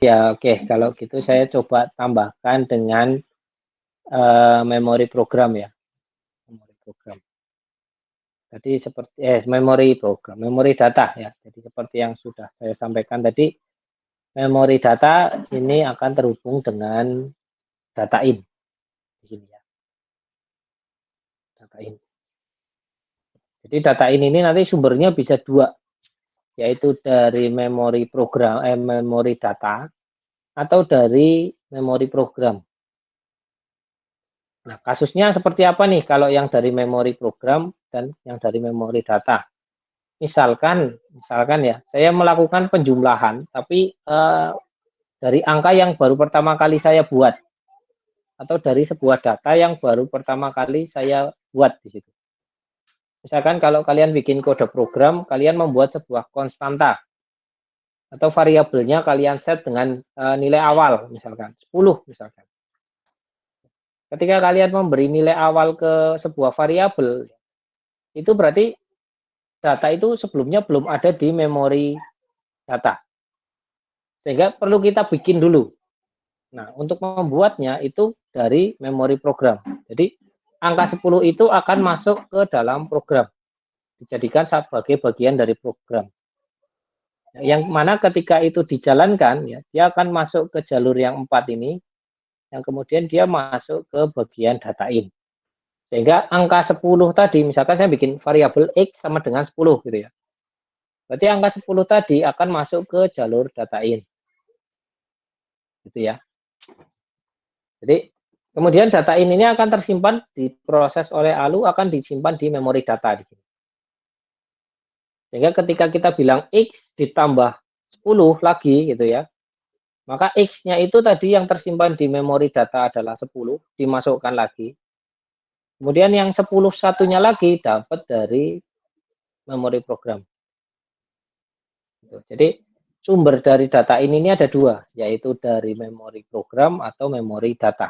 Ya, oke. Kalau gitu saya coba tambahkan dengan memori program ya. Memori program. Jadi seperti memori program, memori data ya. Jadi seperti yang sudah saya sampaikan tadi, memori data ini akan terhubung dengan data in di sini ya, data in. Jadi data in ini nanti sumbernya bisa dua, yaitu dari memori program, memori data atau dari memori program. Nah, kasusnya seperti apa nih kalau yang dari memori program dan yang dari memori data? Misalkan ya, saya melakukan penjumlahan, tapi dari angka yang baru pertama kali saya buat, atau dari sebuah data yang baru pertama kali saya buat di situ. Misalkan kalau kalian bikin kode program, kalian membuat sebuah konstanta atau variabelnya kalian set dengan nilai awal, misalkan 10 misalkan. Ketika kalian memberi nilai awal ke sebuah variabel, itu berarti data itu sebelumnya belum ada di memori data. Sehingga perlu kita bikin dulu. Nah, untuk membuatnya itu dari memori program. Jadi angka 10 itu akan masuk ke dalam program. Dijadikan sebagai bagian dari program. Yang mana ketika itu dijalankan, ya, dia akan masuk ke jalur yang 4 ini, yang kemudian dia masuk ke bagian data in. Sehingga angka 10 tadi, misalkan saya bikin variabel X sama dengan 10 gitu ya. Berarti angka 10 tadi akan masuk ke jalur data in. Gitu ya. Jadi kemudian data in ini akan tersimpan diproses oleh ALU, akan disimpan di memori data di sini. Sehingga ketika kita bilang X ditambah 10 lagi gitu ya, maka X-nya itu tadi yang tersimpan di memori data adalah 10, dimasukkan lagi. Kemudian yang 10 satunya lagi dapat dari memori program. Jadi sumber dari data ini ada dua, yaitu dari memori program atau memori data.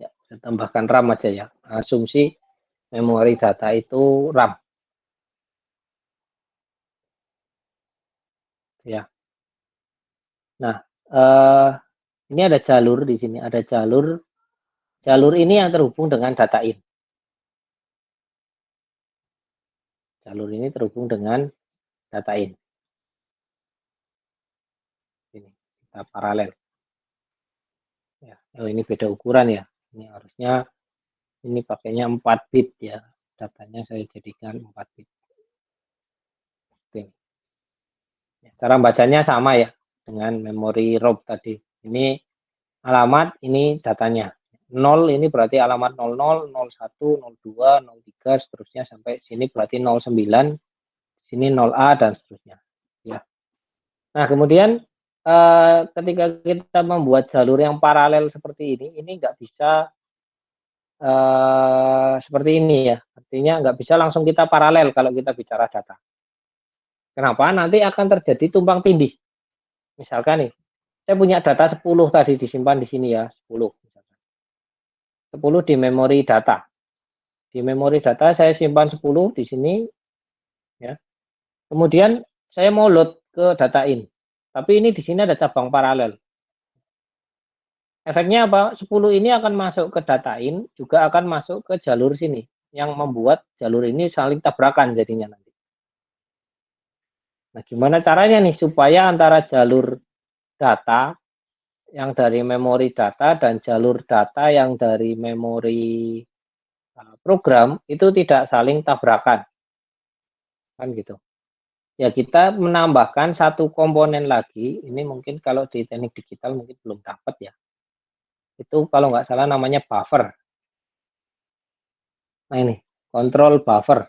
Ya, saya tambahkan RAM aja ya. Asumsi memori data itu RAM. Ya. Nah, ini ada jalur di sini, ada jalur. Jalur ini yang terhubung dengan data in. Jalur ini terhubung dengan data in. Ini kita paralel. Ya, oh, ini beda ukuran ya. Ini harusnya ini pakainya 4 bit ya. Datanya saya jadikan 4 bit. Oke. Ya, cara bacanya sama ya dengan memori ROM tadi. Ini alamat, ini datanya. 0 ini berarti alamat 00, 01, 02, 03, seterusnya sampai sini berarti 09, sini 0A dan seterusnya. Ya. Nah, kemudian ketika kita membuat jalur yang paralel seperti ini nggak bisa seperti ini ya. Artinya nggak bisa langsung kita paralel kalau kita bicara data. Kenapa? Nanti akan terjadi tumpang tindih. Misalkan nih, saya punya data 10 tadi disimpan di sini ya, 10. 10 di memori data. Di memori data saya simpan 10 di sini ya. Kemudian saya mau load ke data in. Tapi ini di sini ada cabang paralel. Efeknya apa? 10 ini akan masuk ke data in, juga akan masuk ke jalur sini yang membuat jalur ini saling tabrakan jadinya nanti. Nah, gimana caranya nih supaya antara jalur data yang dari memori data dan jalur data yang dari memori program itu tidak saling tabrakan. Kan gitu. Ya, kita menambahkan satu komponen lagi, ini mungkin kalau di teknik digital mungkin belum dapat ya. Itu kalau nggak salah namanya buffer. Nah ini, kontrol buffer.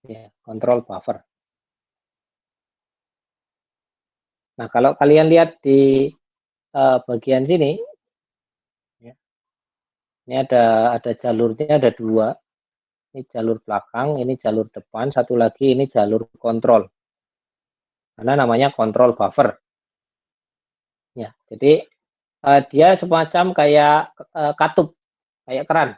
Ya, kontrol buffer. Nah, kalau kalian lihat di bagian sini, ya, ini ada jalurnya ada dua. Ini jalur belakang, ini jalur depan, satu lagi ini jalur kontrol. Karena namanya kontrol buffer. Ya, jadi dia semacam kayak katup, kayak keran.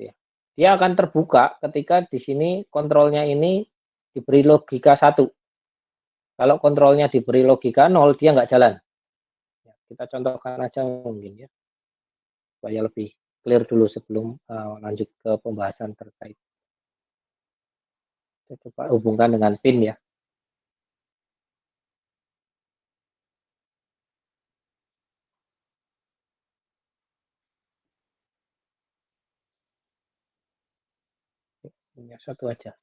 Ya. Dia akan terbuka ketika di sini kontrolnya ini diberi logika 1. Kalau kontrolnya diberi logika 0, dia nggak jalan. Ya, kita contohkan aja mungkin ya, supaya lebih clear dulu sebelum lanjut ke pembahasan terkait. Kita coba hubungkan dengan pin ya. Punya satu aja.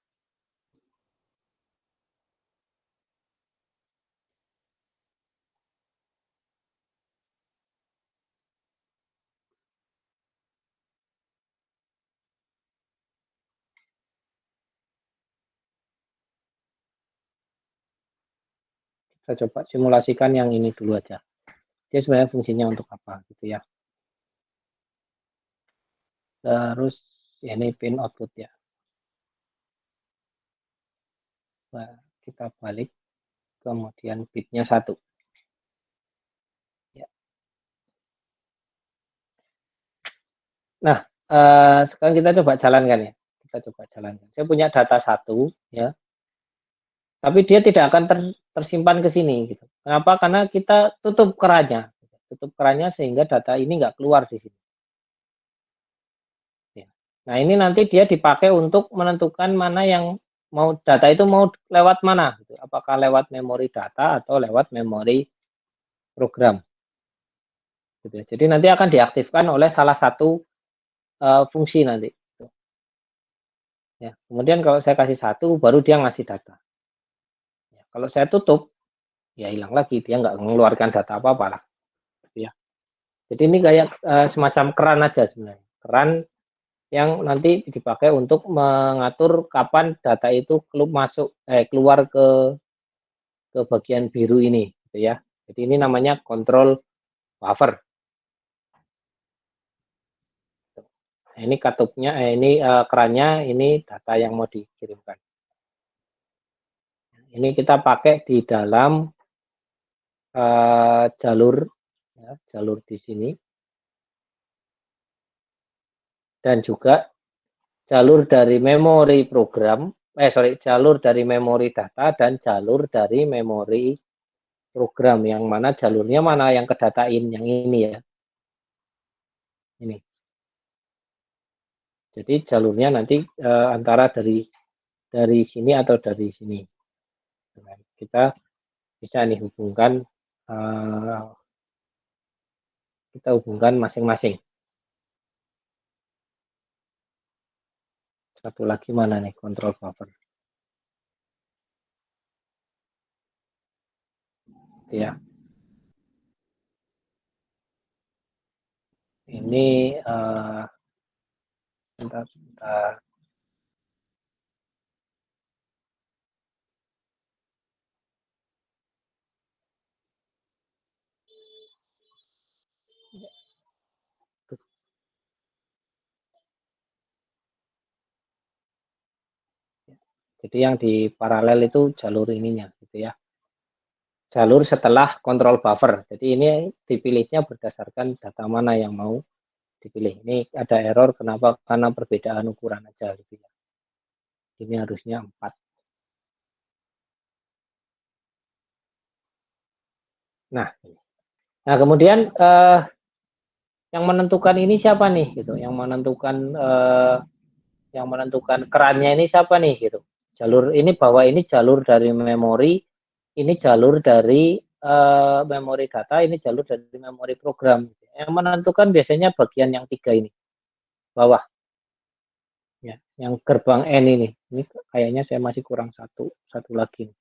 Kita coba simulasikan yang ini dulu aja. Dia sebenarnya fungsinya untuk apa gitu ya. Terus ini pin output ya. Nah, kita balik, kemudian bitnya 1. Ya. Nah, sekarang kita coba jalankan ya. Kita coba jalankan. Saya punya data 1 ya, tapi dia tidak akan tersimpan ke sini gitu. Kenapa? Karena kita tutup kerannya. Tutup kerannya sehingga data ini nggak keluar di sini. Ya. Nah, ini nanti dia dipakai untuk menentukan mana yang mau data itu mau lewat mana gitu. Apakah lewat memori data atau lewat memori program. Gitu ya. Jadi nanti akan diaktifkan oleh salah satu fungsi nanti. Gitu. Ya. Kemudian kalau saya kasih 1, baru dia ngasih data. Ya. Kalau saya tutup, ya hilang lagi, dia nggak mengeluarkan data apa-apa lah. Gitu ya. Jadi ini kayak semacam keran aja sebenarnya. Keran yang nanti dipakai untuk mengatur kapan data itu keluar ke bagian biru ini, gitu ya. Jadi ini namanya kontrol buffer. Nah, ini katupnya, ini kerannya, ini data yang mau dikirimkan. Ini kita pakai di dalam jalur, ya, jalur di sini, dan juga jalur dari memori program, jalur dari memori data dan jalur dari memori program, yang mana jalurnya mana yang kedatain, yang ini ya, ini. Jadi jalurnya nanti antara dari sini atau dari sini. Nah, kita bisa nih hubungkan, kita hubungkan masing-masing. Satu lagi mana nih control buffer? Ya, ini bentar, bentar. Jadi yang di paralel itu jalur ininya, gitu ya. Jalur setelah control buffer. Jadi ini dipilihnya berdasarkan data mana yang mau dipilih. Ini ada error, kenapa? Karena perbedaan ukuran aja, gitu ya. Ini harusnya 4. Nah, nah kemudian yang menentukan ini siapa nih, gitu? Yang menentukan kerannya ini siapa nih, gitu? Jalur ini, bahwa ini jalur dari memori, ini jalur dari memori data, ini jalur dari memori program. Yang menentukan biasanya bagian yang 3 ini, bawah, ya, yang gerbang N ini. Ini kayaknya saya masih kurang satu lagi.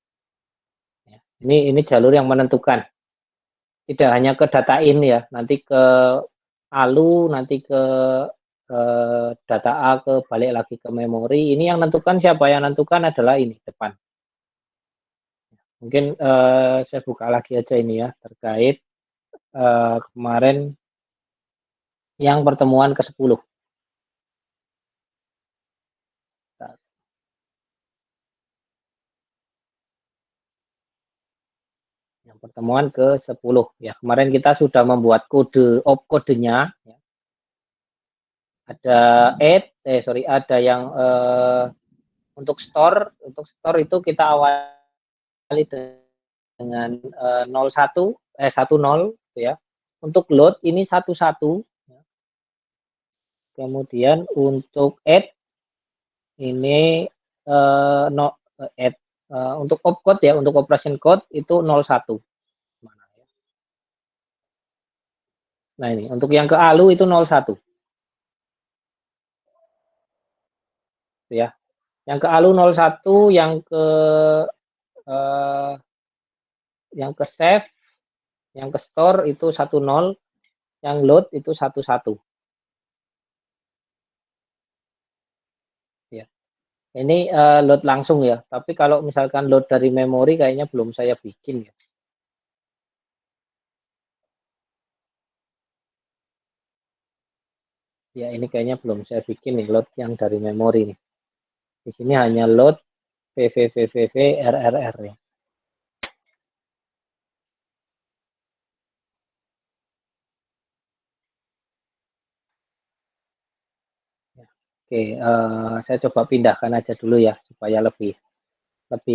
Ya. Ini jalur yang menentukan. Tidak hanya ke data in ya, nanti ke ALU, nanti ke data A, ke balik lagi ke memori. Ini yang menentukan siapa? Yang menentukan adalah ini depan. Mungkin saya buka lagi aja ini ya, terkait kemarin yang pertemuan ke-10. Yang pertemuan ke-10 ya. Kemarin kita sudah membuat kode opcode-nya ya. Ada ada yang untuk store itu kita awali dengan 01 10 ya. Untuk load ini 11 ya. Kemudian untuk add ini add untuk opcode ya, untuk operation code itu 01. Nah ini untuk yang ke ALU itu 01 ya. Yang ke ALU 01, yang ke save, yang ke store itu 10, yang load itu 11 ya. Ini load langsung ya, tapi kalau misalkan load dari memori kayaknya belum saya bikin ya. Ya ini kayaknya belum saya bikin nih load yang dari memori nih. Di sini hanya load rrr ya. Oke, saya coba pindahkan aja dulu ya supaya lebih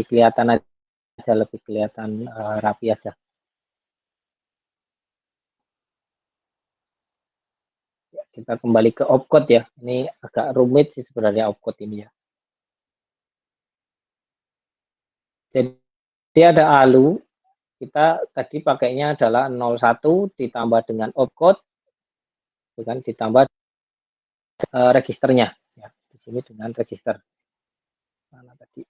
kelihatan aja, lebih kelihatan rapi aja. Kita kembali ke opcode ya. Ini agak rumit sih sebenarnya opcode ini ya. Jadi ada ALU, kita tadi pakainya adalah 01 ditambah dengan opcode, dengan ditambah registernya. Ya, di sini dengan register. Mana tadi?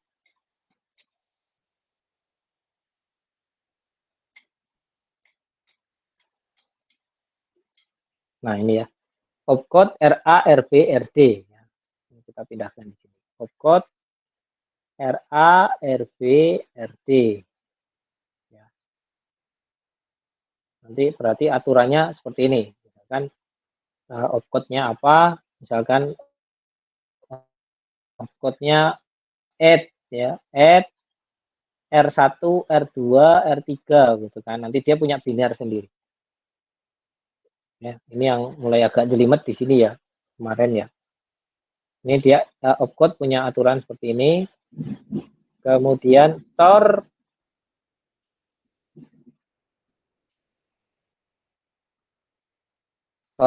Nah ini ya, opcode RA, RB, RD. Ya, ini kita pindahkan di sini. Opcode RA, RB, RD. Ya. Nanti berarti aturannya seperti ini. Misalkan opcode-nya apa? Misalkan opcode-nya add ya, add R1, R2, R3 gitu kan. Nanti dia punya biner sendiri. Ya, ini yang mulai agak jelimet di sini ya, kemarin ya. Ini dia opcode punya aturan seperti ini. Kemudian store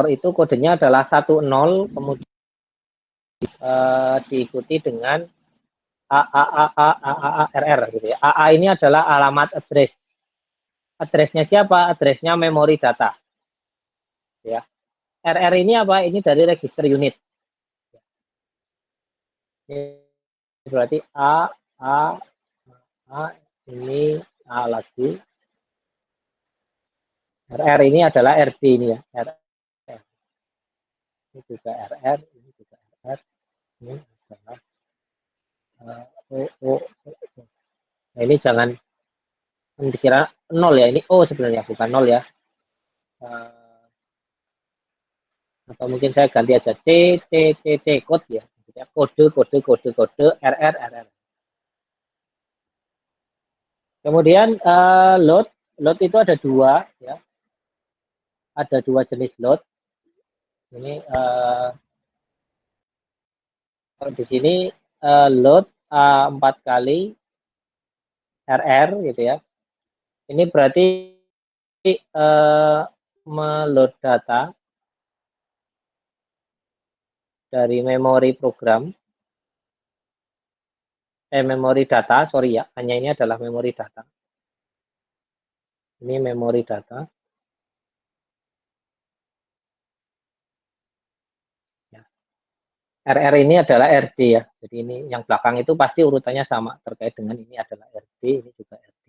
itu kodenya adalah 10, kemudian diikuti dengan RR gitu ya. AA ini adalah alamat address. Addressnya siapa? Addressnya memory data. Ya. RR ini apa? Ini dari register unit. Ini berarti A, ini A lagi. RR ini adalah RD ini ya. RR. Ini juga RR, ini juga RR. Ini adalah O. Nah, ini jangan dikira 0 ya. Ini O sebenarnya, bukan 0 ya. Atau mungkin saya ganti aja C code ya. Kode RR. Kemudian load itu ada dua ya. Ada dua jenis load. Ini di sini load 4 kali RR gitu ya. Ini berarti meload data dari memori program. Memori data, sorry ya. Hanya ini adalah memori data. Ini memori data. RR ini adalah RD ya. Jadi ini yang belakang itu pasti urutannya sama terkait dengan ini adalah RD, ini juga RD.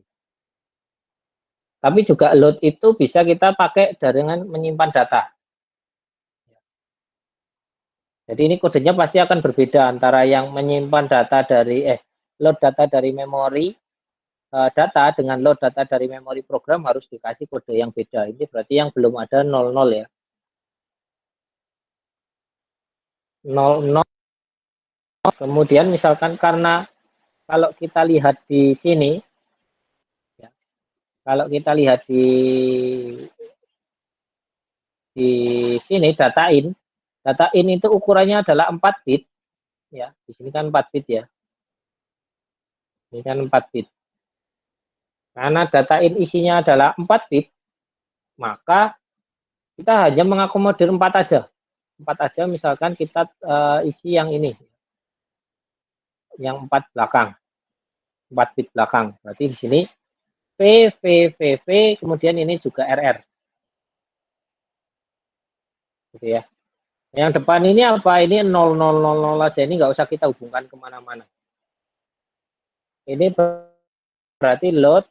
Tapi juga load itu bisa kita pakai dengan menyimpan data. Jadi ini kodenya pasti akan berbeda antara yang menyimpan data dari load data dari memori data dengan load data dari memori program harus dikasih kode yang beda. Ini berarti yang belum ada 00 ya. 00. Kemudian misalkan karena kalau kita lihat di sini ya, Kalau kita lihat di sini data in itu ukurannya adalah 4 bit ya. Di sini kan 4 bit ya. Ini kan 4 bit. Karena data in isinya adalah 4 bit, maka kita hanya mengakomodir 4 aja. 4 aja misalkan kita isi yang ini. Yang 4 belakang. 4 bit belakang. Berarti di sini V, V, V, V, kemudian ini juga RR. Gitu ya. Yang depan ini apa? Ini 0, 0, 0, 0 aja. Ini nggak usah kita hubungkan kemana-mana. Ini berarti load